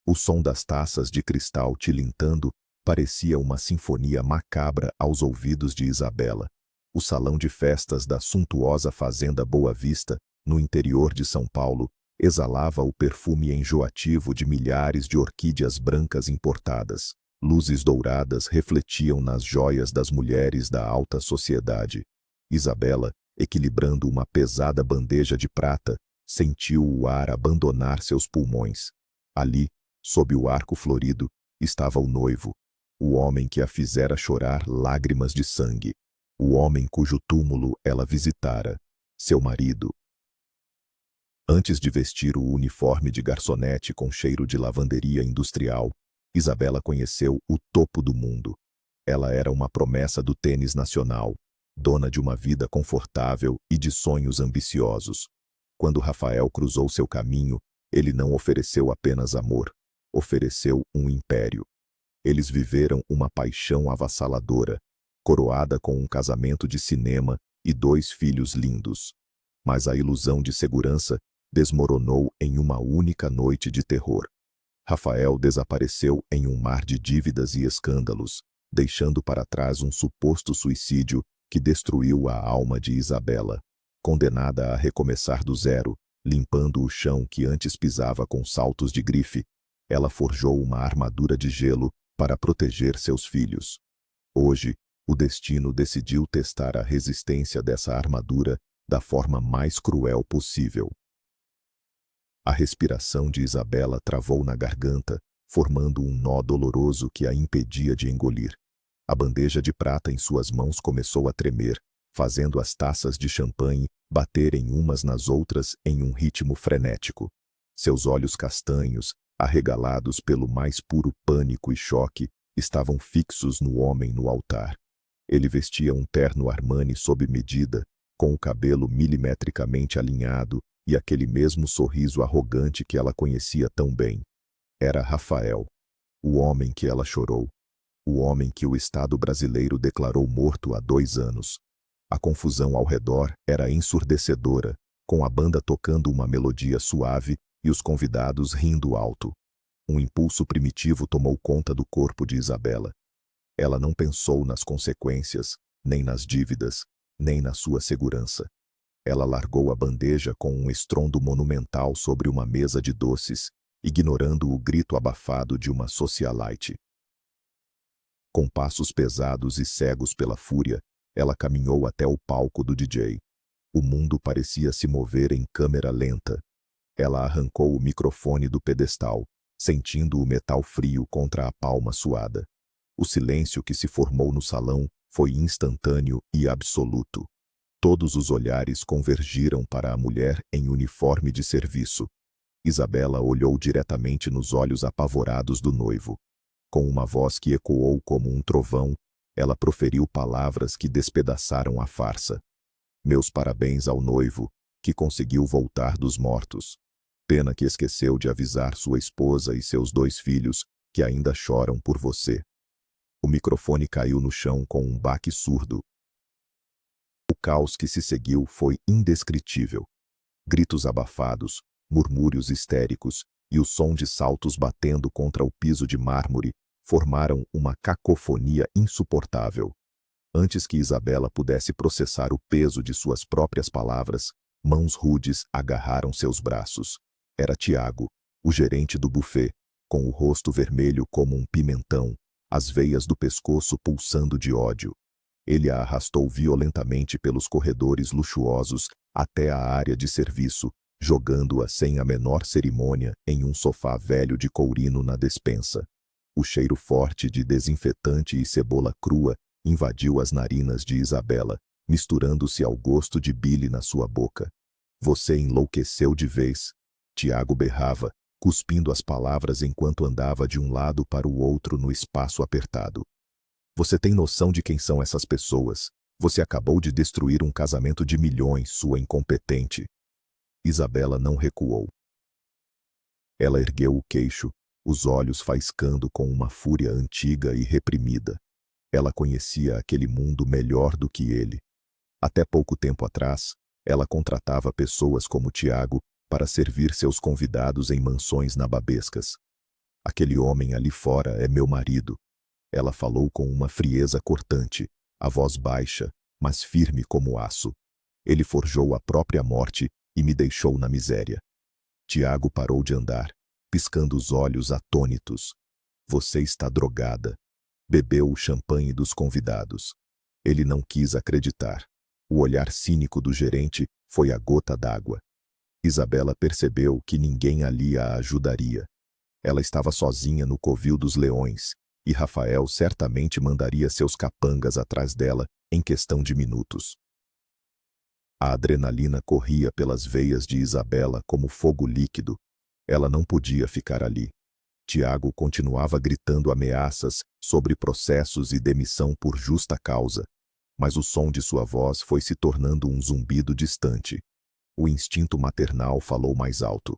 O som das taças de cristal tilintando parecia uma sinfonia macabra aos ouvidos de Isabela. O salão de festas da suntuosa fazenda Boa Vista, no interior de São Paulo, exalava o perfume enjoativo de milhares de orquídeas brancas importadas. Luzes douradas refletiam nas joias das mulheres da alta sociedade. Isabela, equilibrando uma pesada bandeja de prata, sentiu o ar abandonar seus pulmões. Ali, sob o arco florido, estava o noivo, o homem que a fizera chorar lágrimas de sangue, o homem cujo túmulo ela visitara, seu marido. Antes de vestir o uniforme de garçonete com cheiro de lavanderia industrial, Isabela conheceu o topo do mundo. Ela era uma promessa do tênis nacional, dona de uma vida confortável e de sonhos ambiciosos. Quando Rafael cruzou seu caminho, ele não ofereceu apenas amor, ofereceu um império. Eles viveram uma paixão avassaladora, coroada com um casamento de cinema e 2 filhos lindos. Mas a ilusão de segurança desmoronou em uma única noite de terror. Rafael desapareceu em um mar de dívidas e escândalos, deixando para trás um suposto suicídio que destruiu a alma de Isabela, condenada a recomeçar do zero, limpando o chão que antes pisava com saltos de grife. Ela forjou uma armadura de gelo para proteger seus filhos. Hoje, o destino decidiu testar a resistência dessa armadura da forma mais cruel possível. A respiração de Isabela travou na garganta, formando um nó doloroso que a impedia de engolir. A bandeja de prata em suas mãos começou a tremer, fazendo as taças de champanhe baterem umas nas outras em um ritmo frenético. Seus olhos castanhos, arregalados pelo mais puro pânico e choque, estavam fixos no homem no altar. Ele vestia um terno Armani sob medida, com o cabelo milimetricamente alinhado e aquele mesmo sorriso arrogante que ela conhecia tão bem. Era Rafael, o homem que ela chorou, o homem que o Estado brasileiro declarou morto há 2 anos. A confusão ao redor era ensurdecedora, com a banda tocando uma melodia suave e os convidados rindo alto. Um impulso primitivo tomou conta do corpo de Isabela. Ela não pensou nas consequências, nem nas dívidas, nem na sua segurança. Ela largou a bandeja com um estrondo monumental sobre uma mesa de doces, ignorando o grito abafado de uma socialite. Com passos pesados e cegos pela fúria, ela caminhou até o palco do DJ. O mundo parecia se mover em câmera lenta. Ela arrancou o microfone do pedestal, sentindo o metal frio contra a palma suada. O silêncio que se formou no salão foi instantâneo e absoluto. Todos os olhares convergiram para a mulher em uniforme de serviço. Isabela olhou diretamente nos olhos apavorados do noivo. Com uma voz que ecoou como um trovão, ela proferiu palavras que despedaçaram a farsa. Meus parabéns ao noivo, que conseguiu voltar dos mortos. Pena que esqueceu de avisar sua esposa e seus 2 filhos, que ainda choram por você. O microfone caiu no chão com um baque surdo. O caos que se seguiu foi indescritível. Gritos abafados, murmúrios histéricos e o som de saltos batendo contra o piso de mármore formaram uma cacofonia insuportável. Antes que Isabela pudesse processar o peso de suas próprias palavras, mãos rudes agarraram seus braços. Era Tiago, o gerente do buffet, com o rosto vermelho como um pimentão, as veias do pescoço pulsando de ódio. Ele a arrastou violentamente pelos corredores luxuosos até a área de serviço, jogando-a sem a menor cerimônia em um sofá velho de courino na despensa. O cheiro forte de desinfetante e cebola crua invadiu as narinas de Isabela, misturando-se ao gosto de bile na sua boca. Você enlouqueceu de vez, Tiago berrava, cuspindo as palavras enquanto andava de um lado para o outro no espaço apertado. Você tem noção de quem são essas pessoas? Você acabou de destruir um casamento de milhões, sua incompetente. Isabela não recuou. Ela ergueu o queixo, os olhos faiscando com uma fúria antiga e reprimida. Ela conhecia aquele mundo melhor do que ele. Até pouco tempo atrás, ela contratava pessoas como Tiago para servir seus convidados em mansões nababescas. Aquele homem ali fora é meu marido. Ela falou com uma frieza cortante, a voz baixa, mas firme como aço. Ele forjou a própria morte e me deixou na miséria. Tiago parou de andar, piscando os olhos atônitos. Você está drogada. Bebeu o champanhe dos convidados. Ele não quis acreditar. O olhar cínico do gerente foi a gota d'água. Isabela percebeu que ninguém ali a ajudaria. Ela estava sozinha no covil dos leões, e Rafael certamente mandaria seus capangas atrás dela em questão de minutos. A adrenalina corria pelas veias de Isabela como fogo líquido. Ela não podia ficar ali. Tiago continuava gritando ameaças sobre processos e demissão por justa causa, mas o som de sua voz foi se tornando um zumbido distante. O instinto maternal falou mais alto.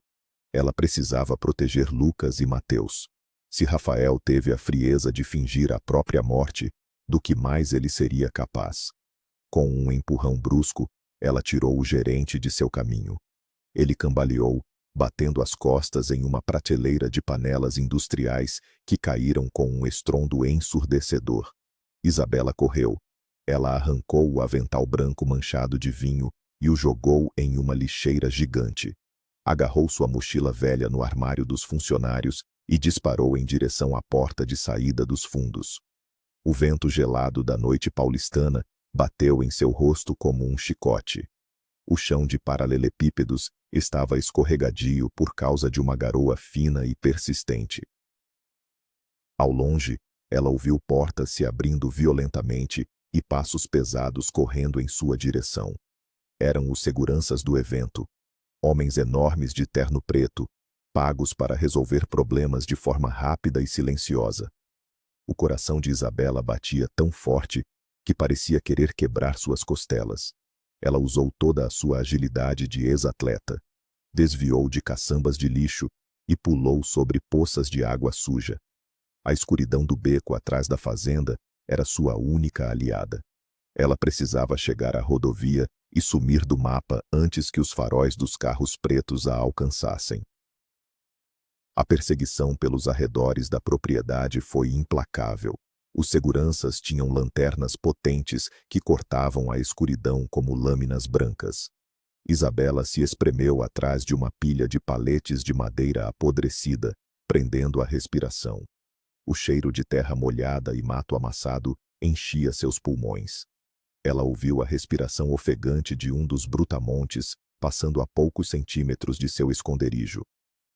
Ela precisava proteger Lucas e Mateus. Se Rafael teve a frieza de fingir a própria morte, do que mais ele seria capaz? Com um empurrão brusco, ela tirou o gerente de seu caminho. Ele cambaleou, batendo as costas em uma prateleira de panelas industriais que caíram com um estrondo ensurdecedor. Isabela correu. Ela arrancou o avental branco manchado de vinho e o jogou em uma lixeira gigante. Agarrou sua mochila velha no armário dos funcionários e disparou em direção à porta de saída dos fundos. O vento gelado da noite paulistana bateu em seu rosto como um chicote. O chão de paralelepípedos estava escorregadio por causa de uma garoa fina e persistente. Ao longe, ela ouviu portas se abrindo violentamente e passos pesados correndo em sua direção. Eram os seguranças do evento. Homens enormes de terno preto, pagos para resolver problemas de forma rápida e silenciosa. O coração de Isabela batia tão forte que parecia querer quebrar suas costelas. Ela usou toda a sua agilidade de ex-atleta. Desviou de caçambas de lixo e pulou sobre poças de água suja. A escuridão do beco atrás da fazenda era sua única aliada. Ela precisava chegar à rodovia e sumir do mapa antes que os faróis dos carros pretos a alcançassem. A perseguição pelos arredores da propriedade foi implacável. Os seguranças tinham lanternas potentes que cortavam a escuridão como lâminas brancas. Isabela se espremeu atrás de uma pilha de paletes de madeira apodrecida, prendendo a respiração. O cheiro de terra molhada e mato amassado enchia seus pulmões. Ela ouviu a respiração ofegante de um dos brutamontes, passando a poucos centímetros de seu esconderijo.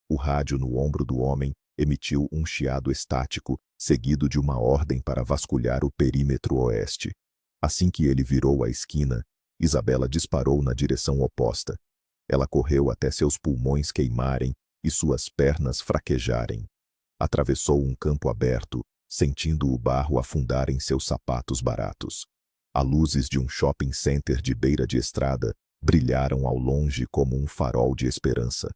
O rádio no ombro do homem emitiu um chiado estático, seguido de uma ordem para vasculhar o perímetro oeste. Assim que ele virou a esquina, Isabela disparou na direção oposta. Ela correu até seus pulmões queimarem e suas pernas fraquejarem. Atravessou um campo aberto, sentindo o barro afundar em seus sapatos baratos. As luzes de um shopping center de beira de estrada brilharam ao longe como um farol de esperança.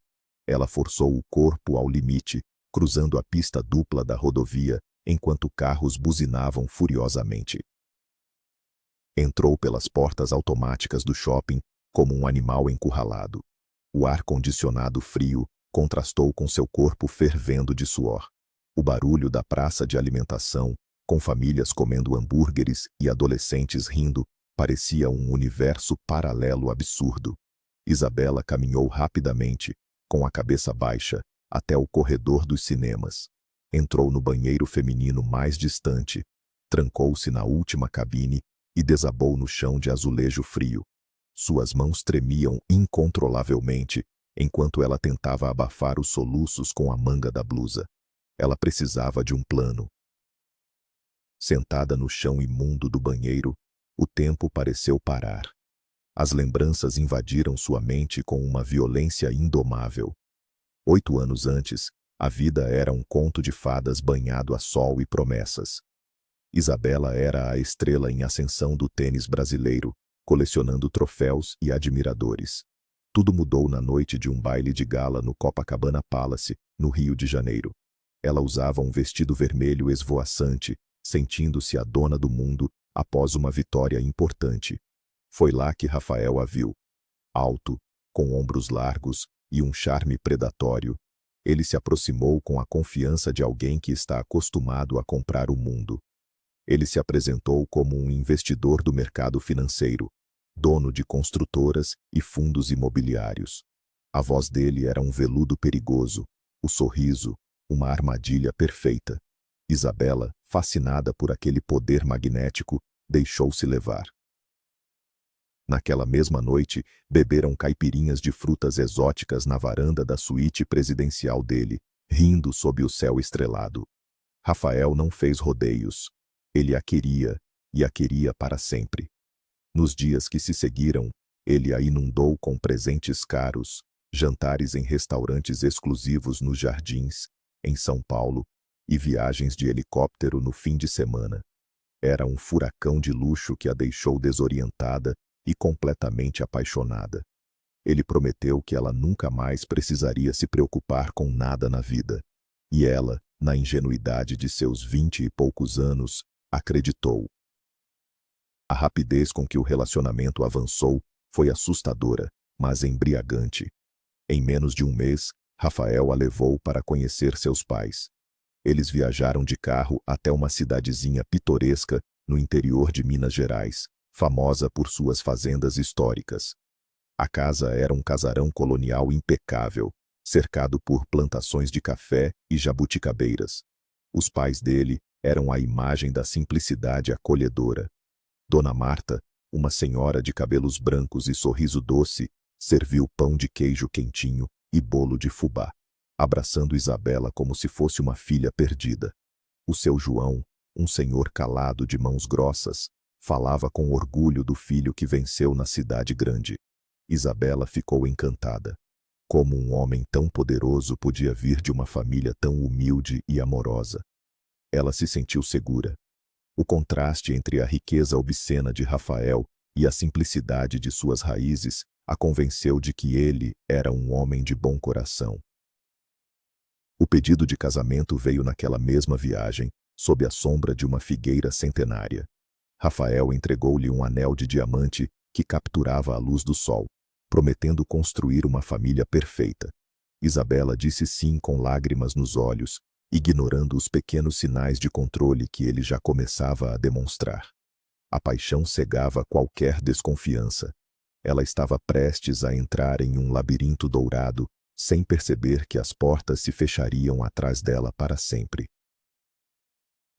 Ela forçou o corpo ao limite, cruzando a pista dupla da rodovia, enquanto carros buzinavam furiosamente. Entrou pelas portas automáticas do shopping como um animal encurralado. O ar-condicionado frio contrastou com seu corpo fervendo de suor. O barulho da praça de alimentação, com famílias comendo hambúrgueres e adolescentes rindo, parecia um universo paralelo absurdo. Isabela caminhou rapidamente, com a cabeça baixa, até o corredor dos cinemas. Entrou no banheiro feminino mais distante, trancou-se na última cabine e desabou no chão de azulejo frio. Suas mãos tremiam incontrolavelmente, enquanto ela tentava abafar os soluços com a manga da blusa. Ela precisava de um plano. Sentada no chão imundo do banheiro, o tempo pareceu parar. As lembranças invadiram sua mente com uma violência indomável. 8 anos antes, a vida era um conto de fadas banhado a sol e promessas. Isabela era a estrela em ascensão do tênis brasileiro, colecionando troféus e admiradores. Tudo mudou na noite de um baile de gala no Copacabana Palace, no Rio de Janeiro. Ela usava um vestido vermelho esvoaçante, sentindo-se a dona do mundo após uma vitória importante. Foi lá que Rafael a viu. Alto, com ombros largos e um charme predatório, Ele se aproximou com a confiança de alguém que está acostumado a comprar o mundo. Ele se apresentou como um investidor do mercado financeiro, dono de construtoras e fundos imobiliários. A voz dele era um veludo perigoso, o sorriso, uma armadilha perfeita. Isabela, fascinada por aquele poder magnético, deixou-se levar. Naquela mesma noite, beberam caipirinhas de frutas exóticas na varanda da suíte presidencial dele, rindo sob o céu estrelado. Rafael não fez rodeios. Ele a queria, e a queria para sempre. Nos dias que se seguiram, ele a inundou com presentes caros, jantares em restaurantes exclusivos nos Jardins, em São Paulo, e viagens de helicóptero no fim de semana. Era um furacão de luxo que a deixou desorientada e completamente apaixonada. Ele prometeu que ela nunca mais precisaria se preocupar com nada na vida. E ela, na ingenuidade de seus 20 e poucos anos, acreditou. A rapidez com que o relacionamento avançou foi assustadora, mas embriagante. Em menos de um mês, Rafael a levou para conhecer seus pais. Eles viajaram de carro até uma cidadezinha pitoresca no interior de Minas Gerais, famosa por suas fazendas históricas. A casa era um casarão colonial impecável, cercado por plantações de café e jabuticabeiras. Os pais dele eram a imagem da simplicidade acolhedora. Dona Marta, uma senhora de cabelos brancos e sorriso doce, serviu pão de queijo quentinho e bolo de fubá, abraçando Isabela como se fosse uma filha perdida. O seu João, um senhor calado de mãos grossas, falava com orgulho do filho que venceu na cidade grande. Isabela ficou encantada. Como um homem tão poderoso podia vir de uma família tão humilde e amorosa? Ela se sentiu segura. O contraste entre a riqueza obscena de Rafael e a simplicidade de suas raízes a convenceu de que ele era um homem de bom coração. O pedido de casamento veio naquela mesma viagem, sob a sombra de uma figueira centenária. Rafael entregou-lhe um anel de diamante que capturava a luz do sol, prometendo construir uma família perfeita. Isabela disse sim com lágrimas nos olhos, ignorando os pequenos sinais de controle que ele já começava a demonstrar. A paixão cegava qualquer desconfiança. Ela estava prestes a entrar em um labirinto dourado, sem perceber que as portas se fechariam atrás dela para sempre.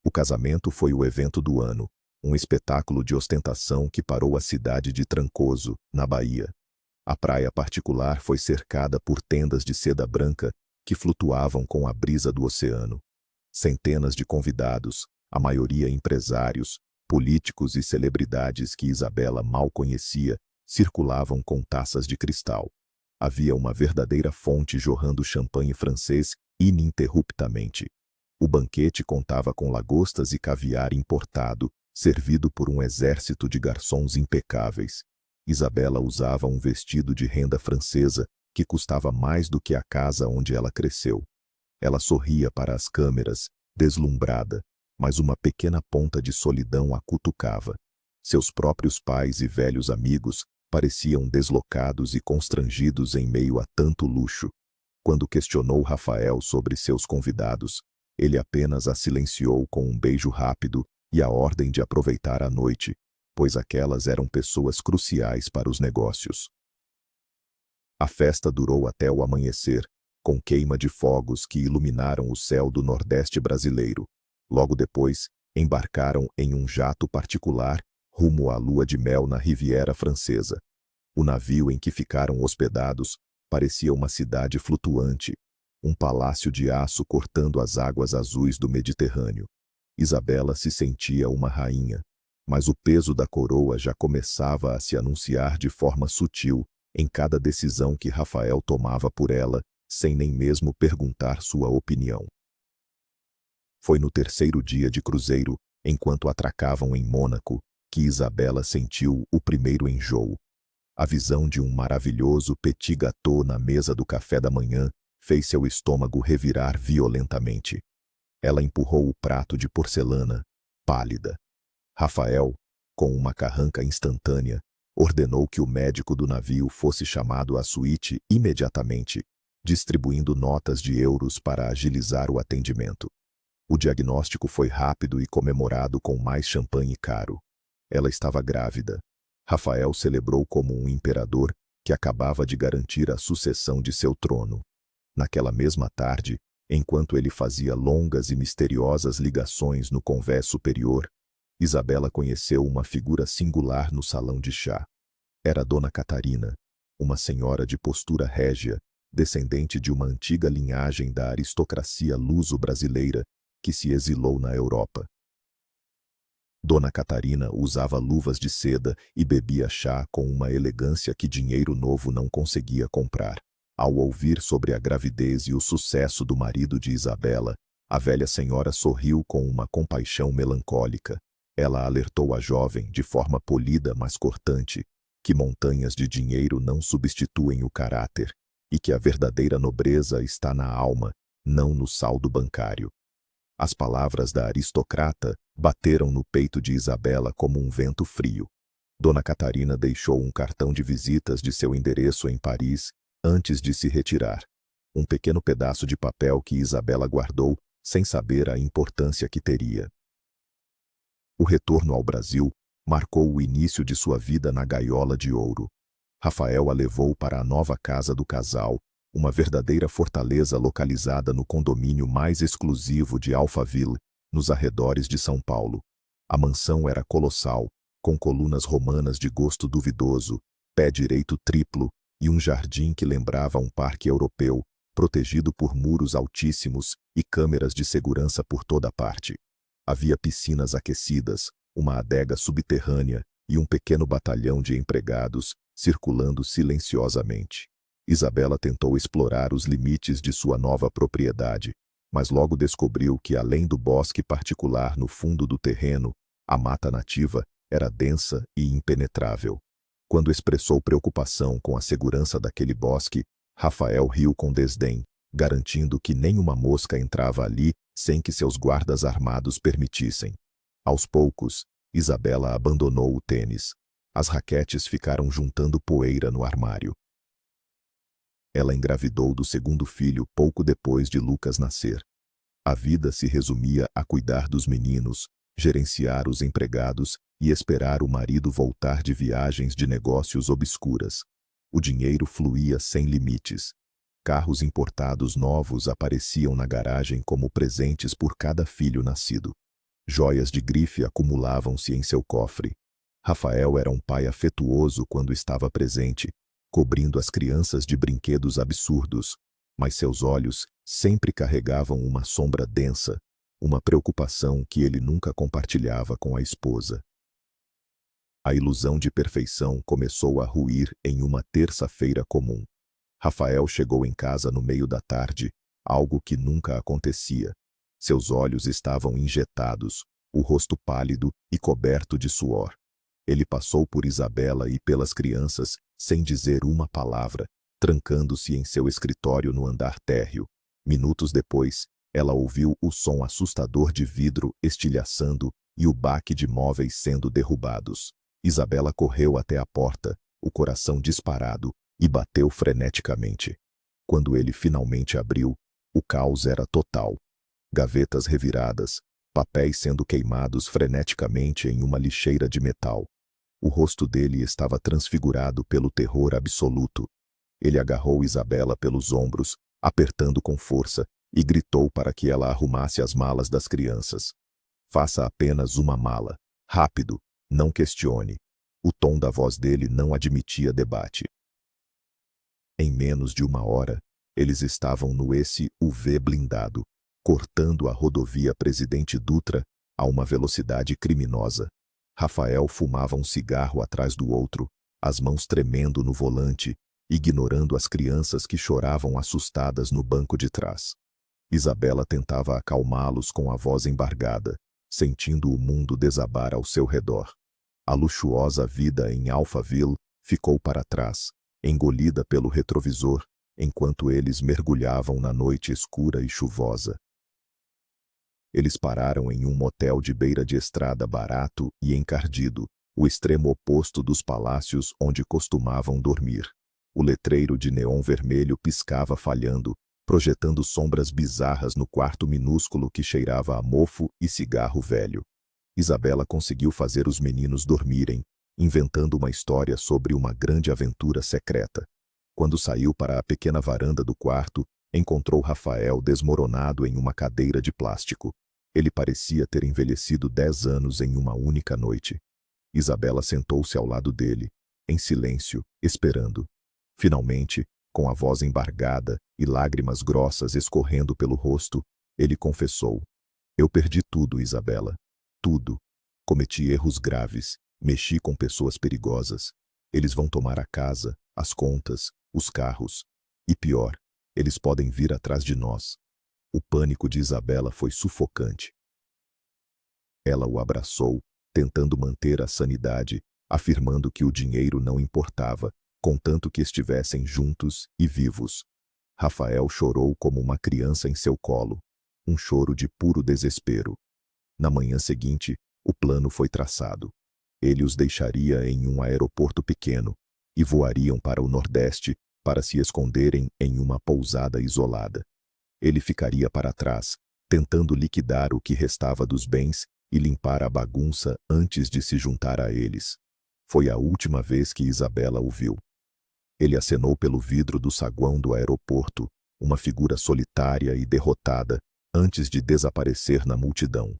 O casamento foi o evento do ano, um espetáculo de ostentação que parou a cidade de Trancoso, na Bahia. A praia particular foi cercada por tendas de seda branca que flutuavam com a brisa do oceano. Centenas de convidados, a maioria empresários, políticos e celebridades que Isabela mal conhecia, circulavam com taças de cristal. Havia uma verdadeira fonte jorrando champanhe francês ininterruptamente. O banquete contava com lagostas e caviar importado, servido por um exército de garçons impecáveis. Isabela usava um vestido de renda francesa que custava mais do que a casa onde ela cresceu. Ela sorria para as câmeras, deslumbrada, mas uma pequena ponta de solidão a cutucava. Seus próprios pais e velhos amigos pareciam deslocados e constrangidos em meio a tanto luxo. Quando questionou Rafael sobre seus convidados, ele apenas a silenciou com um beijo rápido e a ordem de aproveitar a noite, pois aquelas eram pessoas cruciais para os negócios. A festa durou até o amanhecer, com queima de fogos que iluminaram o céu do Nordeste brasileiro. Logo depois, embarcaram em um jato particular rumo à lua de mel na Riviera Francesa. O navio em que ficaram hospedados parecia uma cidade flutuante, um palácio de aço cortando as águas azuis do Mediterrâneo. Isabela se sentia uma rainha, mas o peso da coroa já começava a se anunciar de forma sutil em cada decisão que Rafael tomava por ela, sem nem mesmo perguntar sua opinião. Foi no terceiro dia de cruzeiro, enquanto atracavam em Mônaco, que Isabela sentiu o primeiro enjoo. A visão de um maravilhoso petit gâteau na mesa do café da manhã fez seu estômago revirar violentamente. Ela empurrou o prato de porcelana, pálida. Rafael, com uma carranca instantânea, ordenou que o médico do navio fosse chamado à suíte imediatamente, distribuindo notas de euros para agilizar o atendimento. O diagnóstico foi rápido e comemorado com mais champanhe caro. Ela estava grávida. Rafael celebrou como um imperador que acabava de garantir a sucessão de seu trono. Naquela mesma tarde, enquanto ele fazia longas e misteriosas ligações no convés superior, Isabela conheceu uma figura singular no salão de chá. Era Dona Catarina, uma senhora de postura régia, descendente de uma antiga linhagem da aristocracia luso-brasileira que se exilou na Europa. Dona Catarina usava luvas de seda e bebia chá com uma elegância que dinheiro novo não conseguia comprar. Ao ouvir sobre a gravidez e o sucesso do marido de Isabela, a velha senhora sorriu com uma compaixão melancólica. Ela alertou a jovem, de forma polida mas cortante, que montanhas de dinheiro não substituem o caráter, e que a verdadeira nobreza está na alma, não no saldo bancário. As palavras da aristocrata bateram no peito de Isabela como um vento frio. Dona Catarina deixou um cartão de visitas de seu endereço em Paris antes de se retirar. Um pequeno pedaço de papel que Isabela guardou, sem saber a importância que teria. O retorno ao Brasil marcou o início de sua vida na gaiola de ouro. Rafael a levou para a nova casa do casal, uma verdadeira fortaleza localizada no condomínio mais exclusivo de Alphaville, nos arredores de São Paulo. A mansão era colossal, com colunas romanas de gosto duvidoso, pé direito triplo e um jardim que lembrava um parque europeu, protegido por muros altíssimos e câmeras de segurança por toda parte. Havia piscinas aquecidas, uma adega subterrânea e um pequeno batalhão de empregados circulando silenciosamente. Isabela tentou explorar os limites de sua nova propriedade, mas logo descobriu que, além do bosque particular no fundo do terreno, a mata nativa era densa e impenetrável. Quando expressou preocupação com a segurança daquele bosque, Rafael riu com desdém, garantindo que nenhuma mosca entrava ali sem que seus guardas armados permitissem. Aos poucos, Isabela abandonou o tênis. As raquetes ficaram juntando poeira no armário. Ela engravidou do segundo filho pouco depois de Lucas nascer. A vida se resumia a cuidar dos meninos, gerenciar os empregados e esperar o marido voltar de viagens de negócios obscuras. O dinheiro fluía sem limites. Carros importados novos apareciam na garagem como presentes por cada filho nascido. Joias de grife acumulavam-se em seu cofre. Rafael era um pai afetuoso quando estava presente, cobrindo as crianças de brinquedos absurdos, mas seus olhos sempre carregavam uma sombra densa, uma preocupação que ele nunca compartilhava com a esposa. A ilusão de perfeição começou a ruir em uma terça-feira comum. Rafael chegou em casa no meio da tarde, algo que nunca acontecia. Seus olhos estavam injetados, o rosto pálido e coberto de suor. Ele passou por Isabela e pelas crianças, sem dizer uma palavra, trancando-se em seu escritório no andar térreo. Minutos depois, ela ouviu o som assustador de vidro estilhaçando e o baque de móveis sendo derrubados. Isabela correu até a porta, o coração disparado, e bateu freneticamente. Quando ele finalmente abriu, o caos era total. Gavetas reviradas, papéis sendo queimados freneticamente em uma lixeira de metal. O rosto dele estava transfigurado pelo terror absoluto. Ele agarrou Isabela pelos ombros, apertando com força, e gritou para que ela arrumasse as malas das crianças. Faça apenas uma mala. Rápido, não questione. O tom da voz dele não admitia debate. Em menos de uma hora, eles estavam no SUV blindado, cortando a rodovia Presidente Dutra a uma velocidade criminosa. Rafael fumava um cigarro atrás do outro, as mãos tremendo no volante, ignorando as crianças que choravam assustadas no banco de trás. Isabela tentava acalmá-los com a voz embargada, sentindo o mundo desabar ao seu redor. A luxuosa vida em Alphaville ficou para trás, engolida pelo retrovisor, enquanto eles mergulhavam na noite escura e chuvosa. Eles pararam em um motel de beira de estrada barato e encardido, o extremo oposto dos palácios onde costumavam dormir. O letreiro de neon vermelho piscava falhando, projetando sombras bizarras no quarto minúsculo que cheirava a mofo e cigarro velho. Isabela conseguiu fazer os meninos dormirem, inventando uma história sobre uma grande aventura secreta. Quando saiu para a pequena varanda do quarto, encontrou Rafael desmoronado em uma cadeira de plástico. Ele parecia ter envelhecido 10 anos em uma única noite. Isabela sentou-se ao lado dele, em silêncio, esperando. Finalmente, com a voz embargada e lágrimas grossas escorrendo pelo rosto, ele confessou: "Eu perdi tudo, Isabela. Tudo. Cometi erros graves, mexi com pessoas perigosas. Eles vão tomar a casa, as contas, os carros. E pior, eles podem vir atrás de nós." O pânico de Isabela foi sufocante. Ela o abraçou, tentando manter a sanidade, afirmando que o dinheiro não importava, contanto que estivessem juntos e vivos. Rafael chorou como uma criança em seu colo, um choro de puro desespero. Na manhã seguinte, o plano foi traçado. Ele os deixaria em um aeroporto pequeno e voariam para o Nordeste para se esconderem em uma pousada isolada. Ele ficaria para trás, tentando liquidar o que restava dos bens e limpar a bagunça antes de se juntar a eles. Foi a última vez que Isabela o viu. Ele acenou pelo vidro do saguão do aeroporto, uma figura solitária e derrotada, antes de desaparecer na multidão.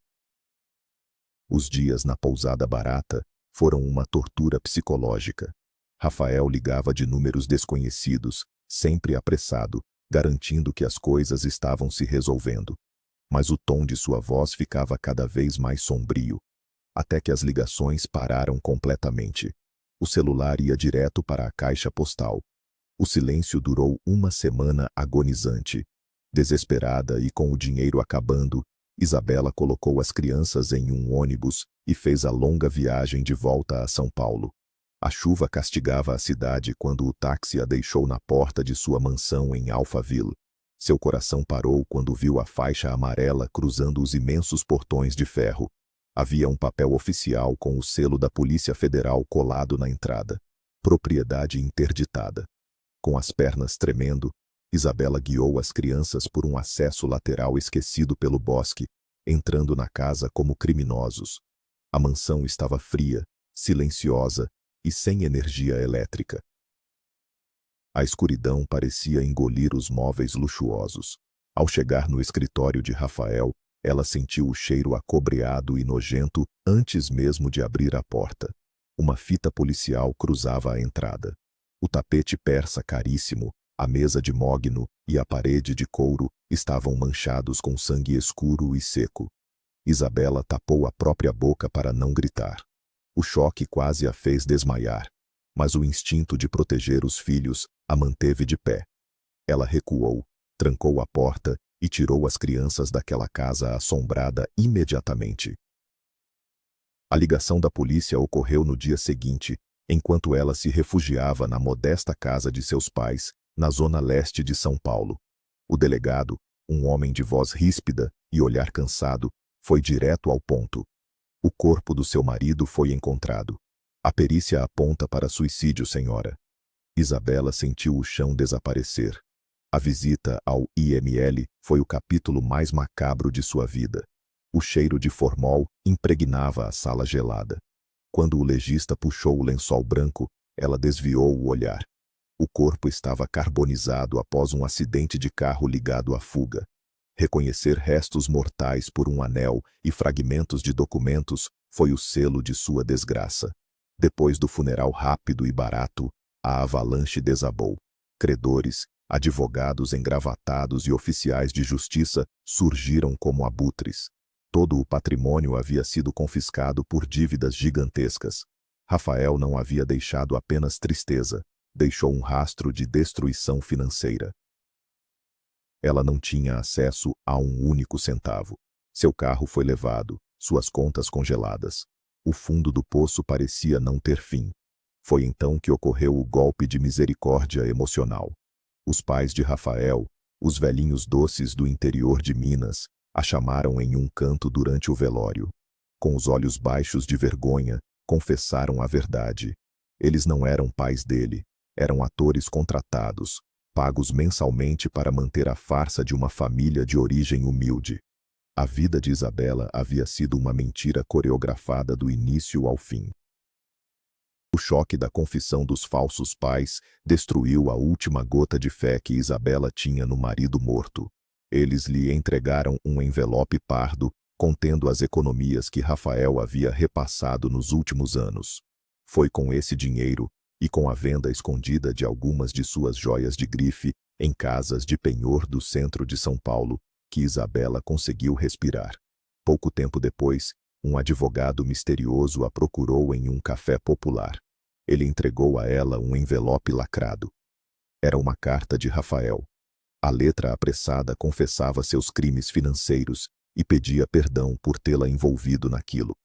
Os dias na pousada barata foram uma tortura psicológica. Rafael ligava de números desconhecidos, sempre apressado, garantindo que as coisas estavam se resolvendo. Mas o tom de sua voz ficava cada vez mais sombrio, até que as ligações pararam completamente. O celular ia direto para a caixa postal. O silêncio durou uma semana agonizante. Desesperada e com o dinheiro acabando, Isabela colocou as crianças em um ônibus e fez a longa viagem de volta a São Paulo. A chuva castigava a cidade quando o táxi a deixou na porta de sua mansão em Alphaville. Seu coração parou quando viu a faixa amarela cruzando os imensos portões de ferro. Havia um papel oficial com o selo da Polícia Federal colado na entrada. Propriedade interditada. Com as pernas tremendo, Isabela guiou as crianças por um acesso lateral esquecido pelo bosque, entrando na casa como criminosos. A mansão estava fria, silenciosa e sem energia elétrica. A escuridão parecia engolir os móveis luxuosos. Ao chegar no escritório de Rafael, ela sentiu o cheiro acobreado e nojento antes mesmo de abrir a porta. Uma fita policial cruzava a entrada. O tapete persa caríssimo, a mesa de mogno e a parede de couro estavam manchados com sangue escuro e seco. Isabela tapou a própria boca para não gritar. O choque quase a fez desmaiar, mas o instinto de proteger os filhos a manteve de pé. Ela recuou, trancou a porta e tirou as crianças daquela casa assombrada imediatamente. A ligação da polícia ocorreu no dia seguinte, enquanto ela se refugiava na modesta casa de seus pais, na zona leste de São Paulo. O delegado, um homem de voz ríspida e olhar cansado, foi direto ao ponto. O corpo do seu marido foi encontrado. A perícia aponta para suicídio, senhora. Isabela sentiu o chão desaparecer. A visita ao IML foi o capítulo mais macabro de sua vida. O cheiro de formol impregnava a sala gelada. Quando o legista puxou o lençol branco, ela desviou o olhar. O corpo estava carbonizado após um acidente de carro ligado à fuga. Reconhecer restos mortais por um anel e fragmentos de documentos foi o selo de sua desgraça. Depois do funeral rápido e barato, a avalanche desabou. Credores, advogados engravatados e oficiais de justiça surgiram como abutres. Todo o patrimônio havia sido confiscado por dívidas gigantescas. Rafael não havia deixado apenas tristeza, deixou um rastro de destruição financeira. Ela não tinha acesso a um único centavo. Seu carro foi levado, suas contas congeladas. O fundo do poço parecia não ter fim. Foi então que ocorreu o golpe de misericórdia emocional. Os pais de Rafael, os velhinhos doces do interior de Minas, a chamaram em um canto durante o velório. Com os olhos baixos de vergonha, confessaram a verdade. Eles não eram pais dele. Eram atores contratados, pagos mensalmente para manter a farsa de uma família de origem humilde. A vida de Isabela havia sido uma mentira coreografada do início ao fim. O choque da confissão dos falsos pais destruiu a última gota de fé que Isabela tinha no marido morto. Eles lhe entregaram um envelope pardo contendo as economias que Rafael havia repassado nos últimos anos. Foi com esse dinheiro, e com a venda escondida de algumas de suas joias de grife em casas de penhor do centro de São Paulo, que Isabela conseguiu respirar. Pouco tempo depois, um advogado misterioso a procurou em um café popular. Ele entregou a ela um envelope lacrado. Era uma carta de Rafael. A letra apressada confessava seus crimes financeiros e pedia perdão por tê-la envolvido naquilo.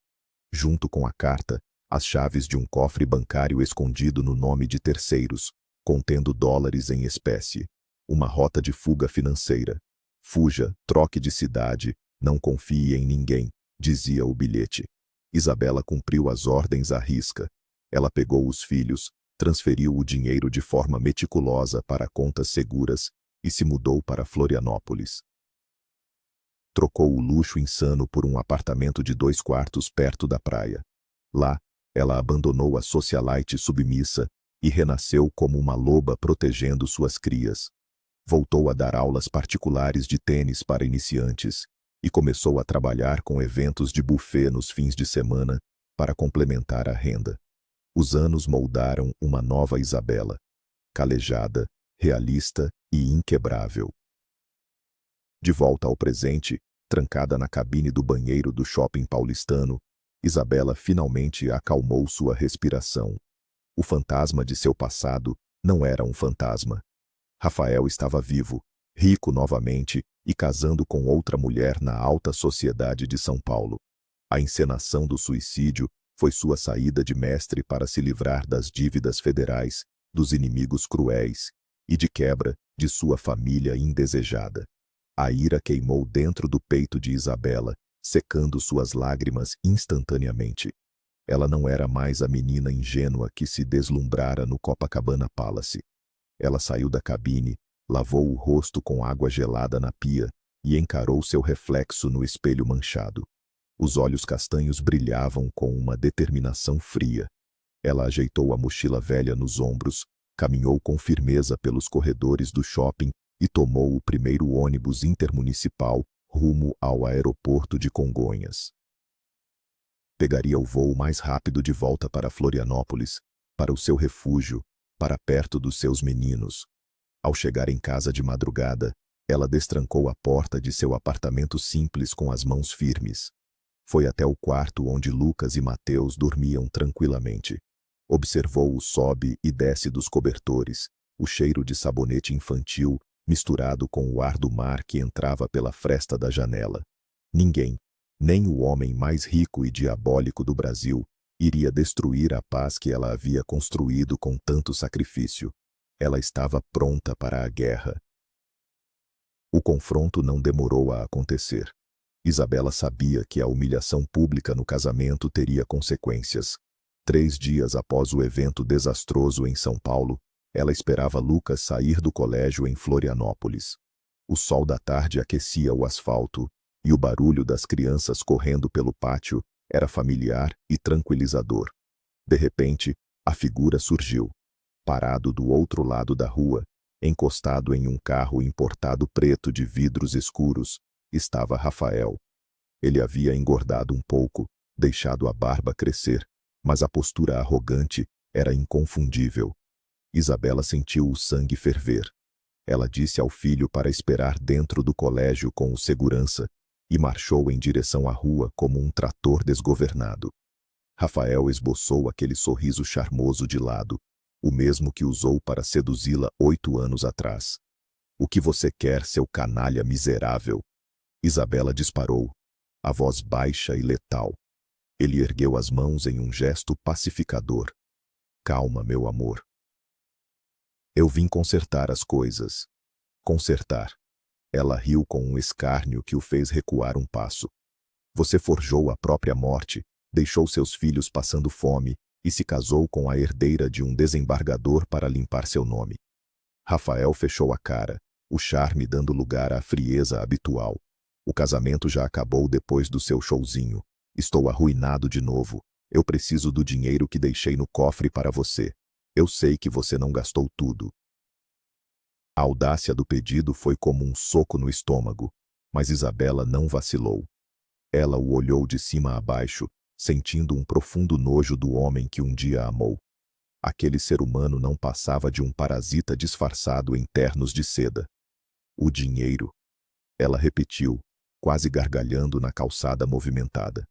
Junto com a carta, as chaves de um cofre bancário escondido no nome de terceiros, contendo dólares em espécie. Uma rota de fuga financeira. Fuja, troque de cidade, não confie em ninguém, dizia o bilhete. Isabela cumpriu as ordens à risca. Ela pegou os filhos, transferiu o dinheiro de forma meticulosa para contas seguras e se mudou para Florianópolis. Trocou o luxo insano por um apartamento de 2 quartos perto da praia. Lá, ela abandonou a socialite submissa e renasceu como uma loba protegendo suas crias. Voltou a dar aulas particulares de tênis para iniciantes e começou a trabalhar com eventos de buffet nos fins de semana para complementar a renda. Os anos moldaram uma nova Isabela, calejada, realista e inquebrável. De volta ao presente, trancada na cabine do banheiro do shopping paulistano, Isabela finalmente acalmou sua respiração. O fantasma de seu passado não era um fantasma. Rafael estava vivo, rico novamente e casando com outra mulher na alta sociedade de São Paulo. A encenação do suicídio foi sua saída de mestre para se livrar das dívidas federais, dos inimigos cruéis e, de quebra, de sua família indesejada. A ira queimou dentro do peito de Isabela, secando suas lágrimas instantaneamente. Ela não era mais a menina ingênua que se deslumbrara no Copacabana Palace. Ela saiu da cabine, lavou o rosto com água gelada na pia e encarou seu reflexo no espelho manchado. Os olhos castanhos brilhavam com uma determinação fria. Ela ajeitou a mochila velha nos ombros, caminhou com firmeza pelos corredores do shopping e tomou o primeiro ônibus intermunicipal rumo ao aeroporto de Congonhas. Pegaria o voo mais rápido de volta para Florianópolis, para o seu refúgio, para perto dos seus meninos. Ao chegar em casa de madrugada, ela destrancou a porta de seu apartamento simples com as mãos firmes. Foi até o quarto onde Lucas e Mateus dormiam tranquilamente. Observou o sobe e desce dos cobertores, o cheiro de sabonete infantil misturado com o ar do mar que entrava pela fresta da janela. Ninguém, nem o homem mais rico e diabólico do Brasil, iria destruir a paz que ela havia construído com tanto sacrifício. Ela estava pronta para a guerra. O confronto não demorou a acontecer. Isabela sabia que a humilhação pública no casamento teria consequências. 3 dias após o evento desastroso em São Paulo, ela esperava Lucas sair do colégio em Florianópolis. O sol da tarde aquecia o asfalto, e o barulho das crianças correndo pelo pátio era familiar e tranquilizador. De repente, a figura surgiu. Parado do outro lado da rua, encostado em um carro importado preto de vidros escuros, estava Rafael. Ele havia engordado um pouco, deixado a barba crescer, mas a postura arrogante era inconfundível. Isabela sentiu o sangue ferver. Ela disse ao filho para esperar dentro do colégio com o segurança e marchou em direção à rua como um trator desgovernado. Rafael esboçou aquele sorriso charmoso de lado, o mesmo que usou para seduzi-la 8 anos atrás. "O que você quer, seu canalha miserável?" Isabela disparou, a voz baixa e letal. Ele ergueu as mãos em um gesto pacificador. "Calma, meu amor. Eu vim consertar as coisas." "Consertar?" Ela riu com um escárnio que o fez recuar um passo. "Você forjou a própria morte, deixou seus filhos passando fome e se casou com a herdeira de um desembargador para limpar seu nome. Rafael fechou a cara, o charme dando lugar à frieza habitual. O casamento já acabou depois do seu showzinho. Estou arruinado de novo. Eu preciso do dinheiro que deixei no cofre para você. Eu sei que você não gastou tudo. A audácia do pedido foi como um soco no estômago, mas Isabela não vacilou. Ela o olhou de cima a baixo, sentindo um profundo nojo do homem que um dia a amou. Aquele ser humano não passava de um parasita disfarçado em ternos de seda. O dinheiro, ela repetiu, quase gargalhando na calçada movimentada.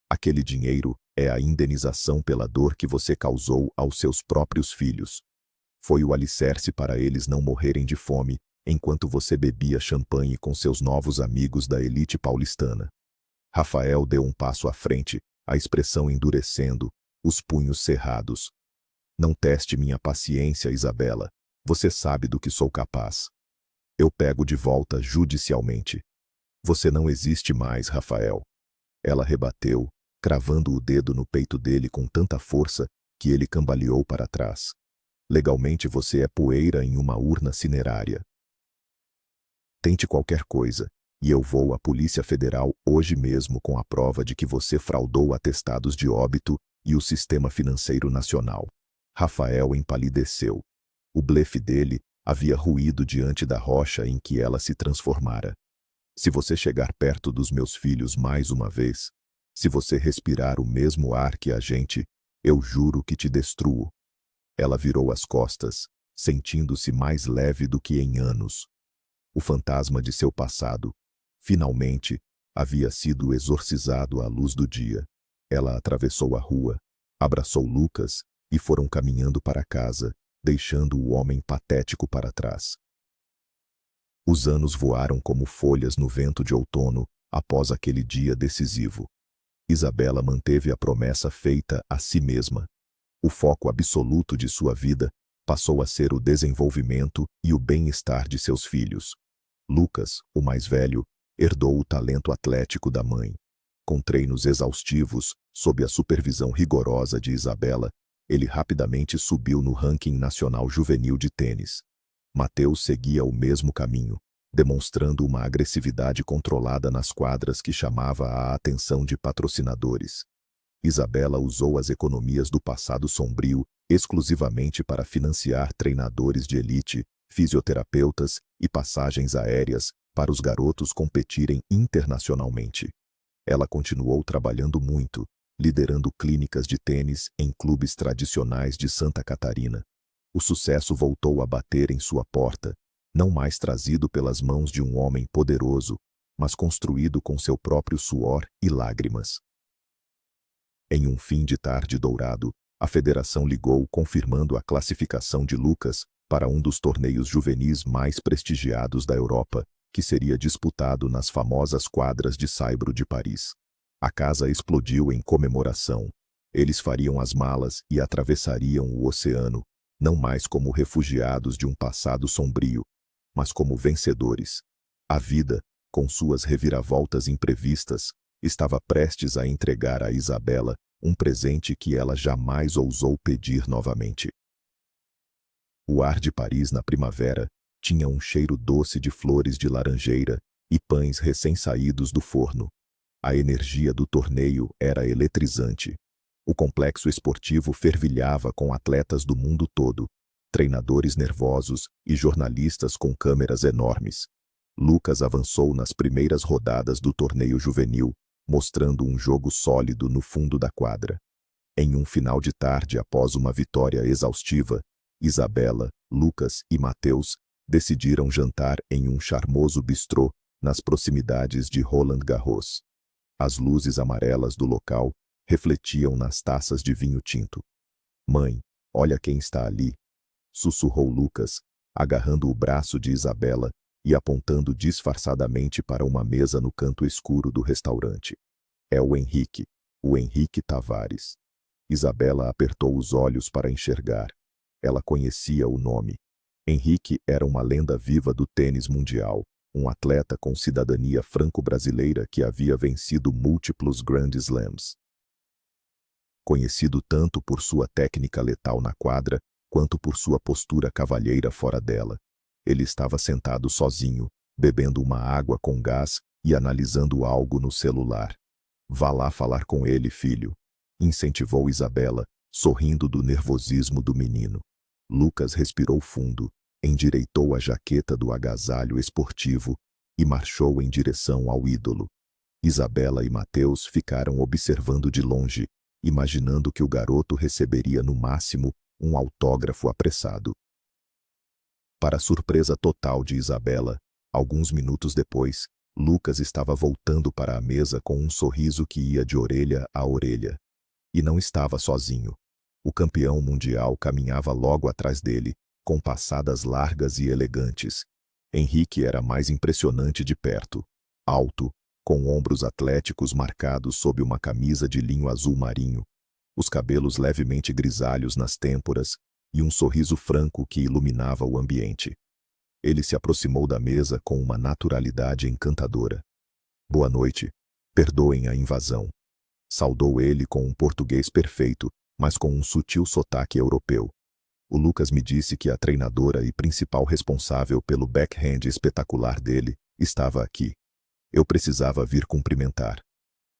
Aquele dinheiro é a indenização pela dor que você causou aos seus próprios filhos. Foi o alicerce para eles não morrerem de fome enquanto você bebia champanhe com seus novos amigos da elite paulistana. Rafael deu um passo à frente, a expressão endurecendo, os punhos cerrados. Não teste minha paciência, Isabela. Você sabe do que sou capaz. Eu pego de volta judicialmente. Você não existe mais, Rafael. Ela rebateu, cravando o dedo no peito dele com tanta força que ele cambaleou para trás. Legalmente você é poeira em uma urna cinerária. Tente qualquer coisa, e eu vou à Polícia Federal hoje mesmo com a prova de que você fraudou atestados de óbito e o sistema financeiro nacional. Rafael empalideceu. O blefe dele havia ruído diante da rocha em que ela se transformara. Se você chegar perto dos meus filhos mais uma vez, se você respirar o mesmo ar que a gente, eu juro que te destruo. Ela virou as costas, sentindo-se mais leve do que em anos. O fantasma de seu passado, finalmente, havia sido exorcizado à luz do dia. Ela atravessou a rua, abraçou Lucas e foram caminhando para casa, deixando o homem patético para trás. Os anos voaram como folhas no vento de outono após aquele dia decisivo. Isabela manteve a promessa feita a si mesma. O foco absoluto de sua vida passou a ser o desenvolvimento e o bem-estar de seus filhos. Lucas, o mais velho, herdou o talento atlético da mãe. Com treinos exaustivos, sob a supervisão rigorosa de Isabela, ele rapidamente subiu no ranking nacional juvenil de tênis. Mateus seguia o mesmo caminho, demonstrando uma agressividade controlada nas quadras que chamava a atenção de patrocinadores. Isabela usou as economias do passado sombrio exclusivamente para financiar treinadores de elite, fisioterapeutas e passagens aéreas para os garotos competirem internacionalmente. Ela continuou trabalhando muito, liderando clínicas de tênis em clubes tradicionais de Santa Catarina. O sucesso voltou a bater em sua porta, não mais trazido pelas mãos de um homem poderoso, mas construído com seu próprio suor e lágrimas. Em um fim de tarde dourado, a federação ligou confirmando a classificação de Lucas para um dos torneios juvenis mais prestigiados da Europa, que seria disputado nas famosas quadras de Saibro de Paris. A casa explodiu em comemoração. Eles fariam as malas e atravessariam o oceano, não mais como refugiados de um passado sombrio, mas como vencedores. A vida, com suas reviravoltas imprevistas, estava prestes a entregar a Isabela um presente que ela jamais ousou pedir novamente. O ar de Paris na primavera tinha um cheiro doce de flores de laranjeira e pães recém-saídos do forno. A energia do torneio era eletrizante. O complexo esportivo fervilhava com atletas do mundo todo, treinadores nervosos e jornalistas com câmeras enormes. Lucas avançou nas primeiras rodadas do torneio juvenil, mostrando um jogo sólido no fundo da quadra. Em um final de tarde após uma vitória exaustiva, Isabela, Lucas e Mateus decidiram jantar em um charmoso bistrô nas proximidades de Roland Garros. As luzes amarelas do local refletiam nas taças de vinho tinto. "Mãe, olha quem está ali", sussurrou Lucas, agarrando o braço de Isabela e apontando disfarçadamente para uma mesa no canto escuro do restaurante. "É o Henrique Tavares." Isabela apertou os olhos para enxergar. Ela conhecia o nome. Henrique era uma lenda viva do tênis mundial, um atleta com cidadania franco-brasileira que havia vencido múltiplos Grand Slams. conhecido tanto por sua técnica letal na quadra, quanto por sua postura cavalheira fora dela. Ele estava sentado sozinho, bebendo uma água com gás e analisando algo no celular. Vá lá falar com ele, filho, incentivou Isabela, sorrindo do nervosismo do menino. Lucas respirou fundo, endireitou a jaqueta do agasalho esportivo e marchou em direção ao ídolo. Isabela e Mateus ficaram observando de longe, imaginando que o garoto receberia no máximo um autógrafo apressado. Para a surpresa total de Isabela, alguns minutos depois, Lucas estava voltando para a mesa com um sorriso que ia de orelha a orelha. E não estava sozinho. O campeão mundial caminhava logo atrás dele, com passadas largas e elegantes. Henrique era mais impressionante de perto. Alto, com ombros atléticos marcados sob uma camisa de linho azul marinho, os cabelos levemente grisalhos nas têmporas e um sorriso franco que iluminava o ambiente. Ele se aproximou da mesa com uma naturalidade encantadora. Boa noite. Perdoem a invasão. Saudou ele com um português perfeito, mas com um sutil sotaque europeu. O Lucas me disse que a treinadora e principal responsável pelo backhand espetacular dele estava aqui. Eu precisava vir cumprimentar.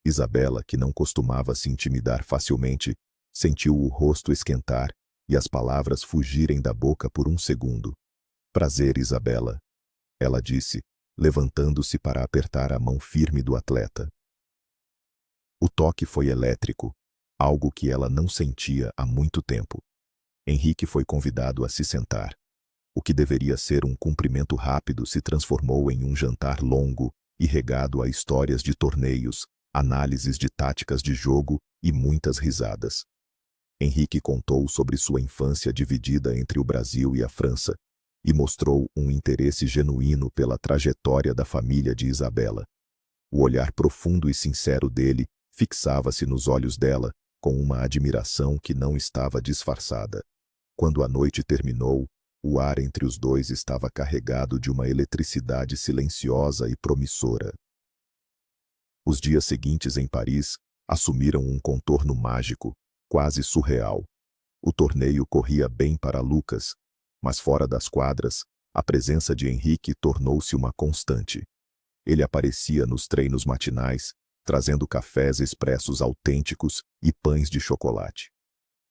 Isabela, que não costumava se intimidar facilmente, sentiu o rosto esquentar e as palavras fugirem da boca por um segundo. Prazer, Isabela, ela disse, levantando-se para apertar a mão firme do atleta. O toque foi elétrico, algo que ela não sentia há muito tempo. Henrique foi convidado a se sentar. O que deveria ser um cumprimento rápido se transformou em um jantar longo e regado a histórias de torneios, análises de táticas de jogo e muitas risadas. Henrique contou sobre sua infância dividida entre o Brasil e a França e mostrou um interesse genuíno pela trajetória da família de Isabela. O olhar profundo e sincero dele fixava-se nos olhos dela com uma admiração que não estava disfarçada. Quando a noite terminou, o ar entre os dois estava carregado de uma eletricidade silenciosa e promissora. Os dias seguintes em Paris assumiram um contorno mágico, quase surreal. O torneio corria bem para Lucas, mas fora das quadras, a presença de Henrique tornou-se uma constante. Ele aparecia nos treinos matinais, trazendo cafés expressos autênticos e pães de chocolate.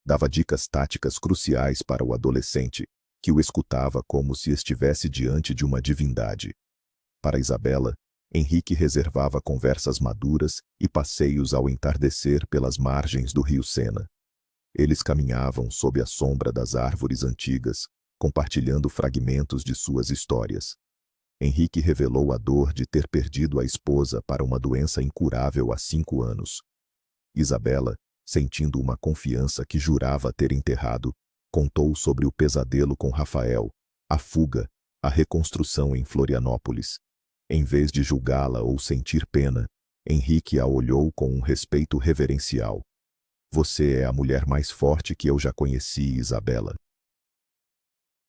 Dava dicas táticas cruciais para o adolescente, que o escutava como se estivesse diante de uma divindade. Para Isabela, Henrique reservava conversas maduras e passeios ao entardecer pelas margens do rio Sena. Eles caminhavam sob a sombra das árvores antigas, compartilhando fragmentos de suas histórias. Henrique revelou a dor de ter perdido a esposa para uma doença incurável há 5 anos. Isabela, sentindo uma confiança que jurava ter enterrado, contou sobre o pesadelo com Rafael, a fuga, a reconstrução em Florianópolis. Em vez de julgá-la ou sentir pena, Henrique a olhou com um respeito reverencial. Você é a mulher mais forte que eu já conheci, Isabela.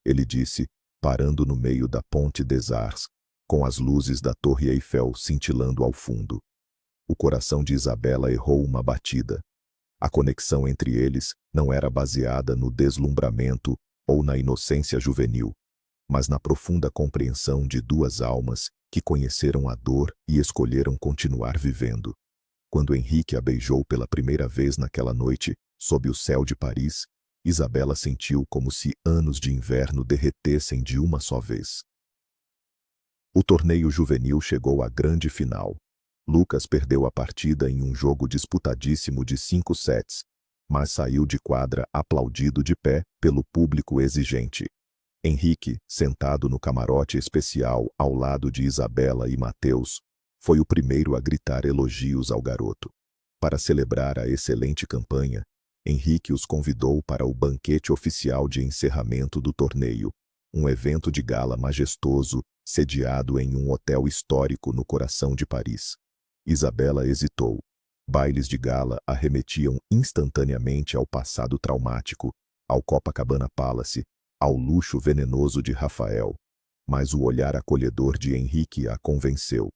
Ele disse, parando no meio da Ponte des Arts, com as luzes da Torre Eiffel cintilando ao fundo. O coração de Isabela errou uma batida. A conexão entre eles não era baseada no deslumbramento ou na inocência juvenil, mas na profunda compreensão de duas almas que conheceram a dor e escolheram continuar vivendo. Quando Henrique a beijou pela primeira vez naquela noite, sob o céu de Paris, Isabela sentiu como se anos de inverno derretessem de uma só vez. O torneio juvenil chegou à grande final. Lucas perdeu a partida em um jogo disputadíssimo de 5 sets, mas saiu de quadra aplaudido de pé pelo público exigente. Henrique, sentado no camarote especial ao lado de Isabela e Mateus, foi o primeiro a gritar elogios ao garoto. Para celebrar a excelente campanha, Henrique os convidou para o banquete oficial de encerramento do torneio, um evento de gala majestoso, sediado em um hotel histórico no coração de Paris. Isabela hesitou. Bailes de gala arremetiam instantaneamente ao passado traumático, ao Copacabana Palace, ao luxo venenoso de Rafael. Mas o olhar acolhedor de Henrique a convenceu.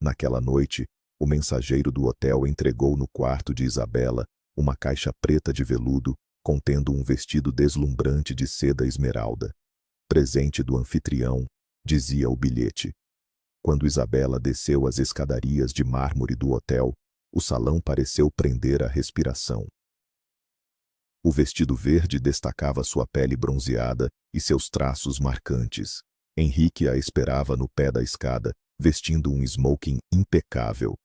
Naquela noite, o mensageiro do hotel entregou no quarto de Isabela uma caixa preta de veludo, contendo um vestido deslumbrante de seda esmeralda. Presente do anfitrião, dizia o bilhete. Quando Isabela desceu as escadarias de mármore do hotel, o salão pareceu prender a respiração. O vestido verde destacava sua pele bronzeada e seus traços marcantes. Henrique a esperava no pé da escada, vestindo um smoking impecável.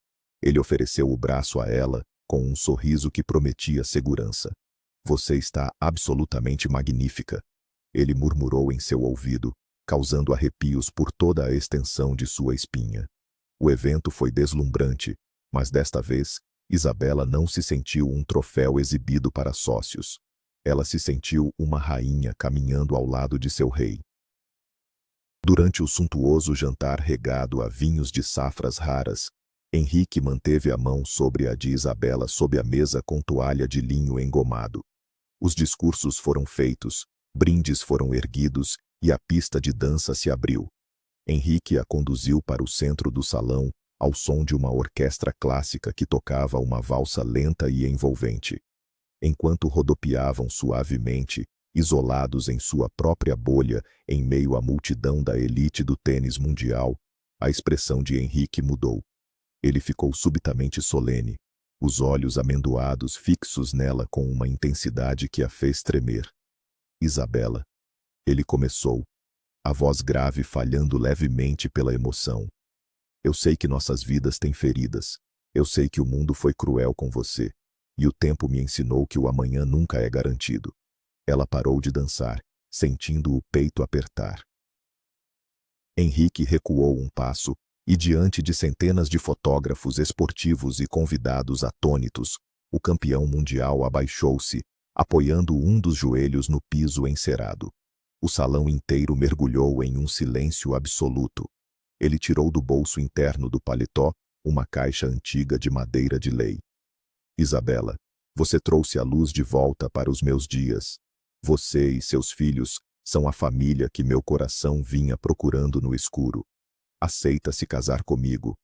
Ele ofereceu o braço a ela, com um sorriso que prometia segurança. Você está absolutamente magnífica, ele murmurou em seu ouvido, causando arrepios por toda a extensão de sua espinha. O evento foi deslumbrante, mas desta vez, Isabela não se sentiu um troféu exibido para sócios. Ela se sentiu uma rainha caminhando ao lado de seu rei. Durante o suntuoso jantar regado a vinhos de safras raras, Henrique manteve a mão sobre a de Isabela sob a mesa com toalha de linho engomado. Os discursos foram feitos, brindes foram erguidos e a pista de dança se abriu. Henrique a conduziu para o centro do salão, ao som de uma orquestra clássica que tocava uma valsa lenta e envolvente. Enquanto rodopiavam suavemente, isolados em sua própria bolha, em meio à multidão da elite do tênis mundial, a expressão de Henrique mudou. Ele ficou subitamente solene, os olhos amendoados fixos nela com uma intensidade que a fez tremer. Isabela. Ele começou, a voz grave falhando levemente pela emoção. Eu sei que nossas vidas têm feridas. Eu sei que o mundo foi cruel com você. E o tempo me ensinou que o amanhã nunca é garantido. Ela parou de dançar, sentindo o peito apertar. Henrique recuou um passo, e diante de centenas de fotógrafos esportivos e convidados atônitos, o campeão mundial abaixou-se, apoiando um dos joelhos no piso encerado. O salão inteiro mergulhou em um silêncio absoluto. Ele tirou do bolso interno do paletó uma caixa antiga de madeira de lei. Isabela, você trouxe a luz de volta para os meus dias. Você e seus filhos são a família que meu coração vinha procurando no escuro. Aceita se casar comigo?